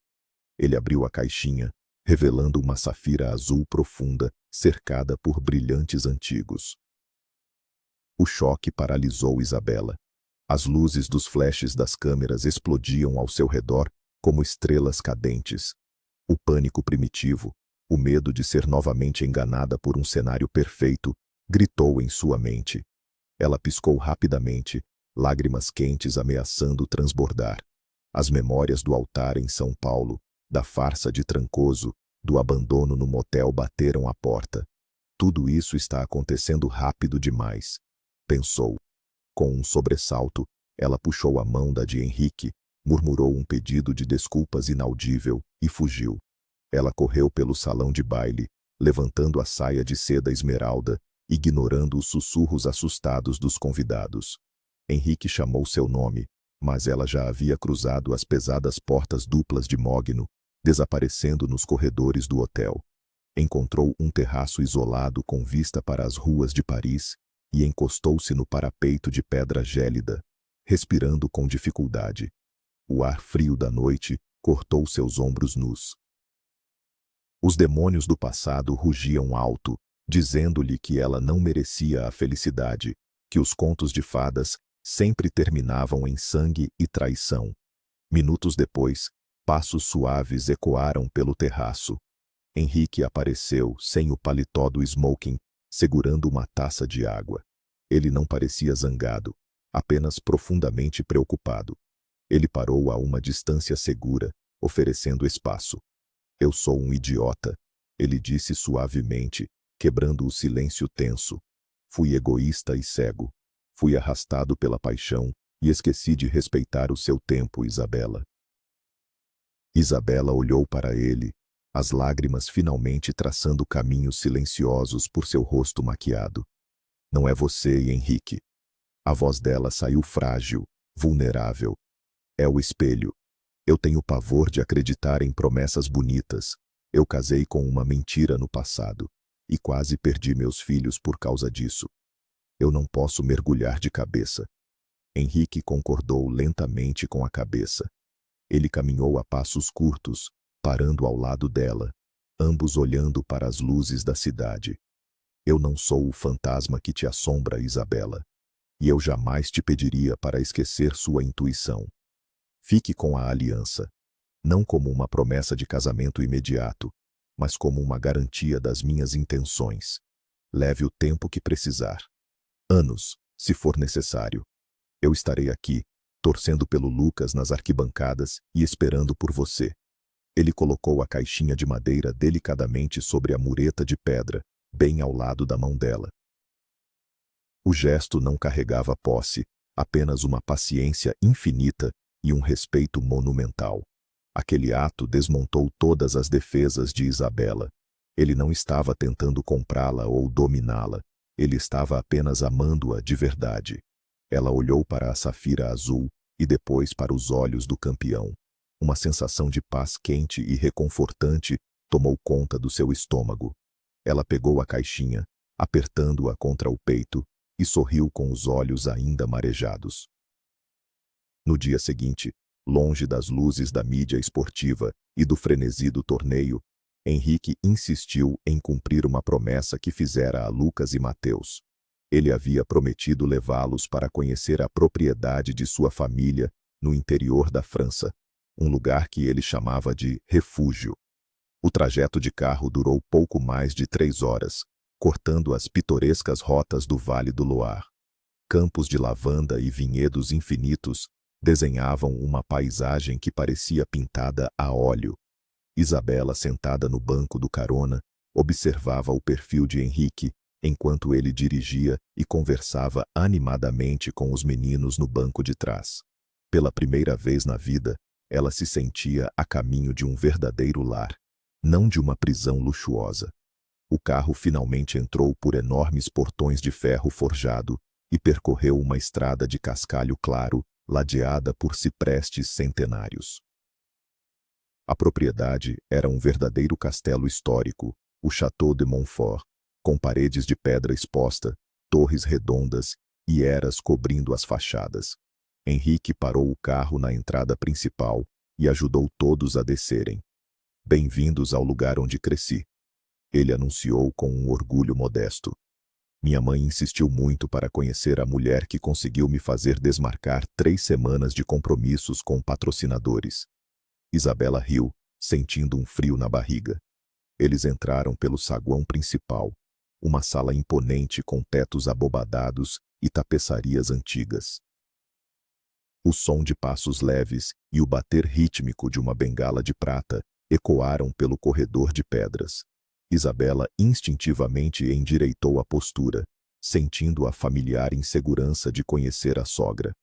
Ele abriu a caixinha, revelando uma safira azul profunda, cercada por brilhantes antigos. O choque paralisou Isabela. As luzes dos flashes das câmeras explodiam ao seu redor como estrelas cadentes. O pânico primitivo, o medo de ser novamente enganada por um cenário perfeito, gritou em sua mente. Ela piscou rapidamente, lágrimas quentes ameaçando transbordar. As memórias do altar em São Paulo, da farsa de Trancoso, do abandono no motel bateram à porta. Tudo isso está acontecendo rápido demais, pensou. Com um sobressalto, ela puxou a mão da de Henrique, murmurou um pedido de desculpas inaudível e fugiu. Ela correu pelo salão de baile, levantando a saia de seda esmeralda, ignorando os sussurros assustados dos convidados. Henrique chamou seu nome, mas ela já havia cruzado as pesadas portas duplas de mogno, desaparecendo nos corredores do hotel. Encontrou um terraço isolado com vista para as ruas de Paris e encostou-se no parapeito de pedra gélida, respirando com dificuldade. O ar frio da noite cortou seus ombros nus. Os demônios do passado rugiam alto, dizendo-lhe que ela não merecia a felicidade, que os contos de fadas sempre terminavam em sangue e traição. Minutos depois, passos suaves ecoaram pelo terraço. Henrique apareceu sem o paletó do smoking, segurando uma taça de água. Ele não parecia zangado, apenas profundamente preocupado. Ele parou a uma distância segura, oferecendo espaço. Eu sou um idiota, ele disse suavemente, quebrando o silêncio tenso. Fui egoísta e cego. Fui arrastado pela paixão e esqueci de respeitar o seu tempo, Isabela. Isabela olhou para ele, as lágrimas finalmente traçando caminhos silenciosos por seu rosto maquiado. Não é você, Henrique. A voz dela saiu frágil, vulnerável. É o espelho. Eu tenho pavor de acreditar em promessas bonitas. Eu casei com uma mentira no passado e quase perdi meus filhos por causa disso. Eu não posso mergulhar de cabeça. Henrique concordou lentamente com a cabeça. Ele caminhou a passos curtos, parando ao lado dela. ambos olhando para as luzes da cidade. Eu não sou o fantasma que te assombra, Isabela. E eu jamais te pediria para esquecer sua intuição. Fique com a aliança, não como uma promessa de casamento imediato, mas como uma garantia das minhas intenções. Leve o tempo que precisar. Anos, se for necessário. Eu estarei aqui, torcendo pelo Lucas nas arquibancadas e esperando por você. Ele colocou a caixinha de madeira delicadamente sobre a mureta de pedra, bem ao lado da mão dela. O gesto não carregava posse, apenas uma paciência infinita e um respeito monumental. Aquele ato desmontou todas as defesas de Isabela. Ele não estava tentando comprá-la ou dominá-la, ele estava apenas amando-a de verdade. Ela olhou para a safira azul e depois para os olhos do campeão. Uma sensação de paz quente e reconfortante tomou conta do seu estômago. Ela pegou a caixinha, apertando-a contra o peito, e sorriu com os olhos ainda marejados. No dia seguinte, longe das luzes da mídia esportiva e do frenesi do torneio, Henrique insistiu em cumprir uma promessa que fizera a Lucas e Mateus. Ele havia prometido levá-los para conhecer a propriedade de sua família no interior da França, um lugar que ele chamava de refúgio. O trajeto de carro durou pouco mais de 3 horas, cortando as pitorescas rotas do Vale do Loire. Campos de lavanda e vinhedos infinitos desenhavam uma paisagem que parecia pintada a óleo. Isabela, sentada no banco do carona, observava o perfil de Henrique, enquanto ele dirigia e conversava animadamente com os meninos no banco de trás. Pela primeira vez na vida, ela se sentia a caminho de um verdadeiro lar, não de uma prisão luxuosa. O carro finalmente entrou por enormes portões de ferro forjado e percorreu uma estrada de cascalho claro, ladeada por ciprestes centenários. A propriedade era um verdadeiro castelo histórico, o Château de Montfort, com paredes de pedra exposta, torres redondas e eras cobrindo as fachadas. Henrique parou o carro na entrada principal e ajudou todos a descerem. Bem-vindos ao lugar onde cresci. Ele anunciou com um orgulho modesto. Minha mãe insistiu muito para conhecer a mulher que conseguiu me fazer desmarcar 3 semanas de compromissos com patrocinadores. Isabela riu, sentindo um frio na barriga. Eles entraram pelo saguão principal, uma sala imponente com tetos abobadados e tapeçarias antigas. O som de passos leves e o bater rítmico de uma bengala de prata ecoaram pelo corredor de pedras. Isabela instintivamente endireitou a postura, sentindo a familiar insegurança de conhecer a sogra.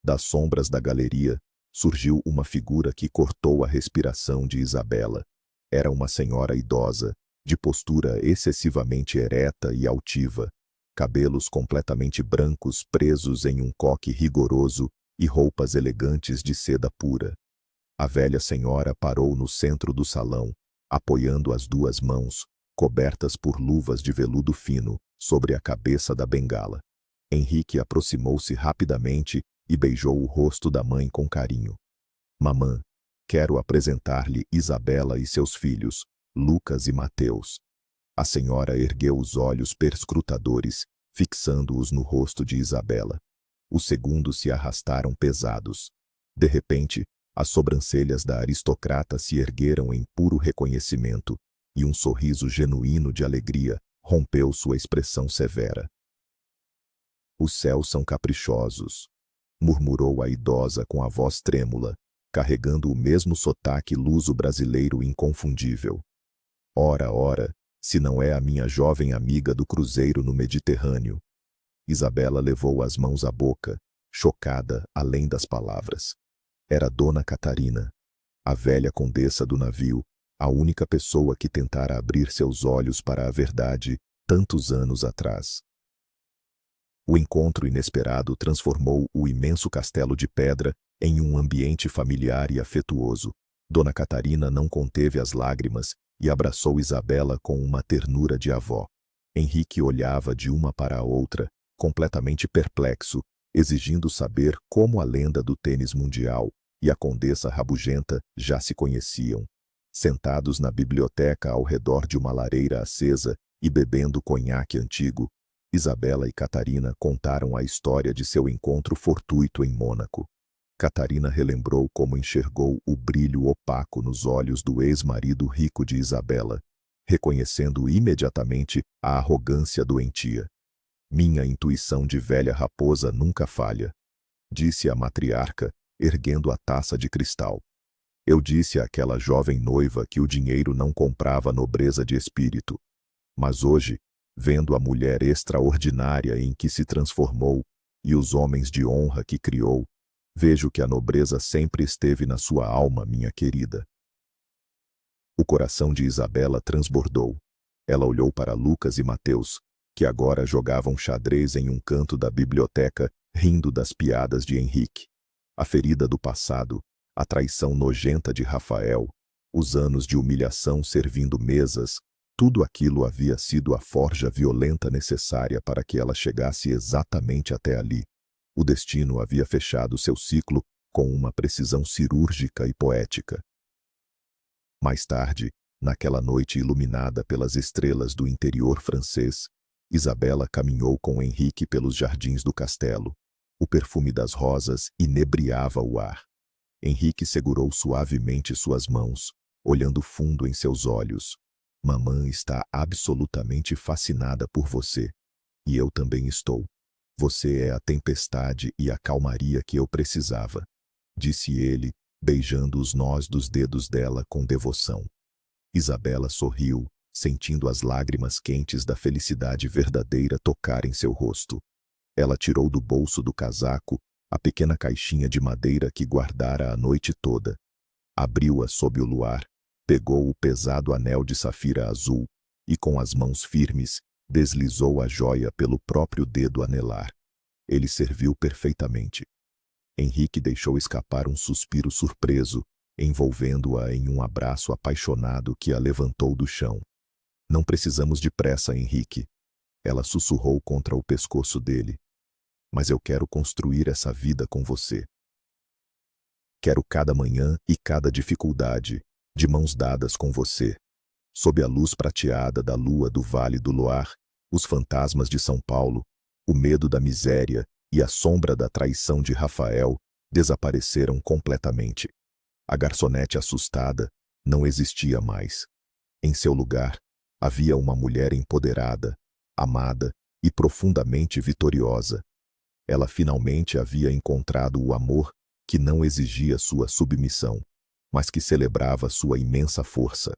Das sombras da galeria, surgiu uma figura que cortou a respiração de Isabela. Era uma senhora idosa, de postura excessivamente ereta e altiva, cabelos completamente brancos presos em um coque rigoroso e roupas elegantes de seda pura. A velha senhora parou no centro do salão, apoiando as 2 mãos, cobertas por luvas de veludo fino, sobre a cabeça da bengala. Henrique aproximou-se rapidamente e beijou o rosto da mãe com carinho. Mamã, quero apresentar-lhe Isabela e seus filhos, Lucas e Mateus. A senhora ergueu os olhos perscrutadores, fixando-os no rosto de Isabela. Os segundos se arrastaram pesados. De repente, as sobrancelhas da aristocrata se ergueram em puro reconhecimento, e um sorriso genuíno de alegria rompeu sua expressão severa. Os céus são caprichosos, murmurou a idosa com a voz trêmula, carregando o mesmo sotaque luso-brasileiro inconfundível. Ora, ora, se não é a minha jovem amiga do cruzeiro no Mediterrâneo. Isabela levou as mãos à boca, chocada além das palavras. Era Dona Catarina, a velha condessa do navio, a única pessoa que tentara abrir seus olhos para a verdade tantos anos atrás. O encontro inesperado transformou o imenso castelo de pedra em um ambiente familiar e afetuoso. Dona Catarina não conteve as lágrimas e abraçou Isabela com uma ternura de avó. Henrique olhava de uma para a outra, completamente perplexo, exigindo saber como a lenda do tênis mundial e a condessa rabugenta já se conheciam. Sentados na biblioteca ao redor de uma lareira acesa e bebendo conhaque antigo, Isabela e Catarina contaram a história de seu encontro fortuito em Mônaco. Catarina relembrou como enxergou o brilho opaco nos olhos do ex-marido rico de Isabela, reconhecendo imediatamente a arrogância doentia. Minha intuição de velha raposa nunca falha, disse a matriarca, erguendo a taça de cristal. Eu disse àquela jovem noiva que o dinheiro não comprava nobreza de espírito. Mas hoje, vendo a mulher extraordinária em que se transformou e os homens de honra que criou, vejo que a nobreza sempre esteve na sua alma, minha querida. O coração de Isabela transbordou. Ela olhou para Lucas e Mateus, que agora jogavam xadrez em um canto da biblioteca, rindo das piadas de Henrique. A ferida do passado, a traição nojenta de Rafael, os anos de humilhação servindo mesas, tudo aquilo havia sido a forja violenta necessária para que ela chegasse exatamente até ali. O destino havia fechado seu ciclo com uma precisão cirúrgica e poética. Mais tarde, naquela noite iluminada pelas estrelas do interior francês, Isabela caminhou com Henrique pelos jardins do castelo. O perfume das rosas inebriava o ar. Henrique segurou suavemente suas mãos, olhando fundo em seus olhos. Mamã está absolutamente fascinada por você. E eu também estou. Você é a tempestade e a calmaria que eu precisava, disse ele, beijando os nós dos dedos dela com devoção. Isabela sorriu, sentindo as lágrimas quentes da felicidade verdadeira tocarem seu rosto. Ela tirou do bolso do casaco a pequena caixinha de madeira que guardara a noite toda. Abriu-a sob o luar, pegou o pesado anel de safira azul e, com as mãos firmes, deslizou a joia pelo próprio dedo anelar. Ele serviu perfeitamente. Henrique deixou escapar um suspiro surpreso, envolvendo-a em um abraço apaixonado que a levantou do chão. Não precisamos de pressa, Henrique. Ela sussurrou contra o pescoço dele. Mas eu quero construir essa vida com você. Quero cada manhã e cada dificuldade, de mãos dadas com você. Sob a luz prateada da lua do Vale do Loire, os fantasmas de São Paulo, o medo da miséria e a sombra da traição de Rafael desapareceram completamente. A garçonete assustada não existia mais. Em seu lugar, havia uma mulher empoderada, amada e profundamente vitoriosa. Ela finalmente havia encontrado o amor que não exigia sua submissão, mas que celebrava sua imensa força.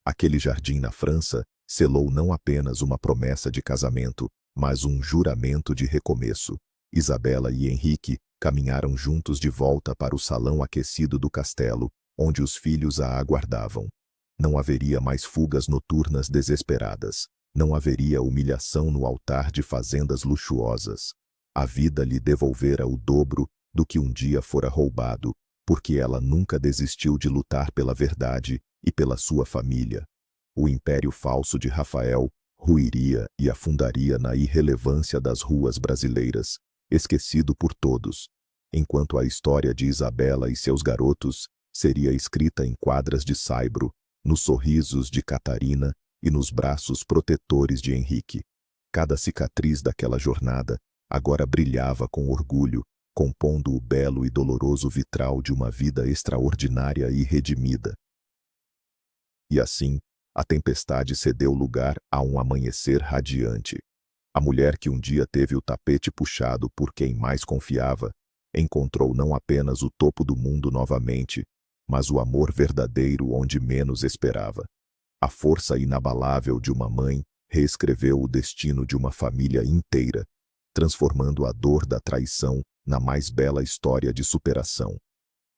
Aquele jardim na França selou não apenas uma promessa de casamento, mas um juramento de recomeço. Isabela e Henrique caminharam juntos de volta para o salão aquecido do castelo, onde os filhos a aguardavam. Não haveria mais fugas noturnas desesperadas. Não haveria humilhação no altar de fazendas luxuosas. A vida lhe devolvera o dobro do que um dia fora roubado, porque ela nunca desistiu de lutar pela verdade e pela sua família. O império falso de Rafael ruiria e afundaria na irrelevância das ruas brasileiras, esquecido por todos, enquanto a história de Isabela e seus garotos seria escrita em quadras de saibro, nos sorrisos de Catarina e nos braços protetores de Henrique. Cada cicatriz daquela jornada agora brilhava com orgulho, compondo o belo e doloroso vitral de uma vida extraordinária e redimida. E assim, a tempestade cedeu lugar a um amanhecer radiante. A mulher que um dia teve o tapete puxado por quem mais confiava, encontrou não apenas o topo do mundo novamente, mas o amor verdadeiro onde menos esperava. A força inabalável de uma mãe reescreveu o destino de uma família inteira, transformando a dor da traição na mais bela história de superação.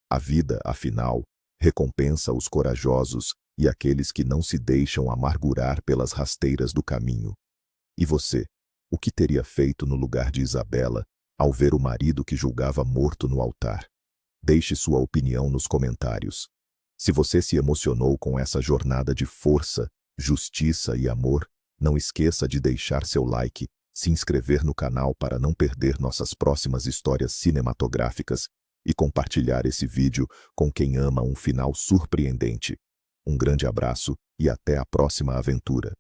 A vida, afinal, recompensa os corajosos e aqueles que não se deixam amargurar pelas rasteiras do caminho. E você, o que teria feito no lugar de Isabela ao ver o marido que julgava morto no altar? Deixe sua opinião nos comentários. Se você se emocionou com essa jornada de força, justiça e amor, não esqueça de deixar seu like, se inscrever no canal para não perder nossas próximas histórias cinematográficas e compartilhar esse vídeo com quem ama um final surpreendente. Um grande abraço e até a próxima aventura.